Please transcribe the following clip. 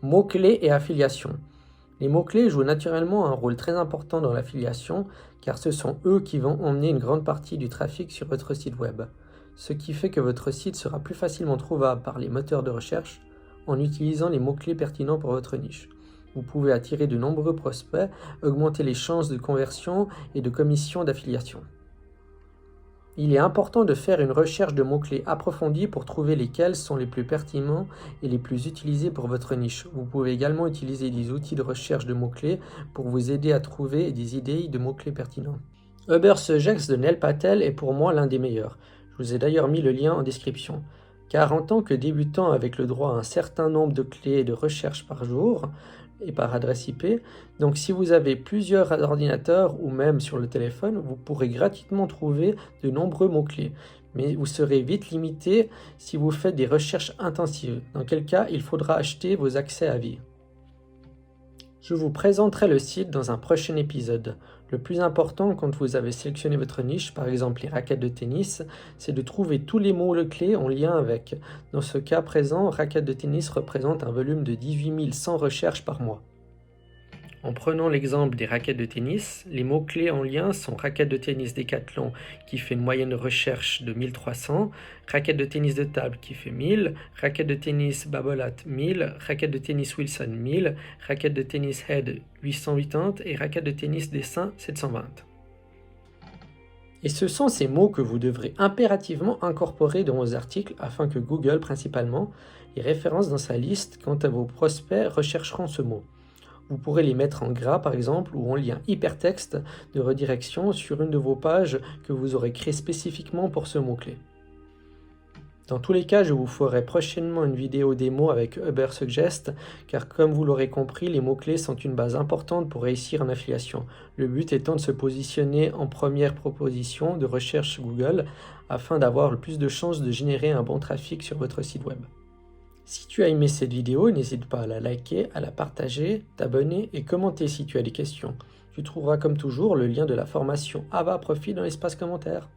Mots-clés et affiliation. Les mots-clés jouent naturellement un rôle très important dans l'affiliation car ce sont eux qui vont emmener une grande partie du trafic sur votre site web. Ce qui fait que votre site sera plus facilement trouvable par les moteurs de recherche en utilisant les mots-clés pertinents pour votre niche. Vous pouvez attirer de nombreux prospects, augmenter les chances de conversion et de commission d'affiliation. Il est important de faire une recherche de mots-clés approfondie pour trouver lesquels sont les plus pertinents et les plus utilisés pour votre niche. Vous pouvez également utiliser des outils de recherche de mots-clés pour vous aider à trouver des idées de mots-clés pertinents. Ubersuggest de Neil Patel est pour moi l'un des meilleurs. Je vous ai d'ailleurs mis le lien en description. Car en tant que débutant avec le droit à un certain nombre de clés de recherche par jour et par adresse IP, donc si vous avez plusieurs ordinateurs ou même sur le téléphone, vous pourrez gratuitement trouver de nombreux mots-clés. Mais vous serez vite limité si vous faites des recherches intensives, dans quel cas il faudra acheter vos accès à vie. Je vous présenterai le site dans un prochain épisode. Le plus important quand vous avez sélectionné votre niche, par exemple les raquettes de tennis, c'est de trouver tous les mots-clés en lien avec. Dans ce cas présent, raquettes de tennis représente un volume de 18 100 recherches par mois. En prenant l'exemple des raquettes de tennis, les mots-clés en lien sont raquettes de tennis Decathlon qui fait une moyenne de recherche de 1300, raquettes de tennis de table qui fait 1000, raquettes de tennis Babolat 1000, raquettes de tennis Wilson 1000, raquettes de tennis Head 880 et raquettes de tennis Dessin 720. Et ce sont ces mots que vous devrez impérativement incorporer dans vos articles afin que Google principalement les référence dans sa liste quand vos prospects rechercheront ce mot. Vous pourrez les mettre en gras par exemple ou en lien hypertexte de redirection sur une de vos pages que vous aurez créée spécifiquement pour ce mot-clé. Dans tous les cas, je vous ferai prochainement une vidéo démo avec Ubersuggest car comme vous l'aurez compris, les mots-clés sont une base importante pour réussir en affiliation. Le but étant de se positionner en première proposition de recherche Google afin d'avoir le plus de chances de générer un bon trafic sur votre site web. Si tu as aimé cette vidéo, n'hésite pas à la liker, à la partager, t'abonner et commenter si tu as des questions. Tu trouveras comme toujours le lien de la formation Ava Profit dans l'espace commentaire.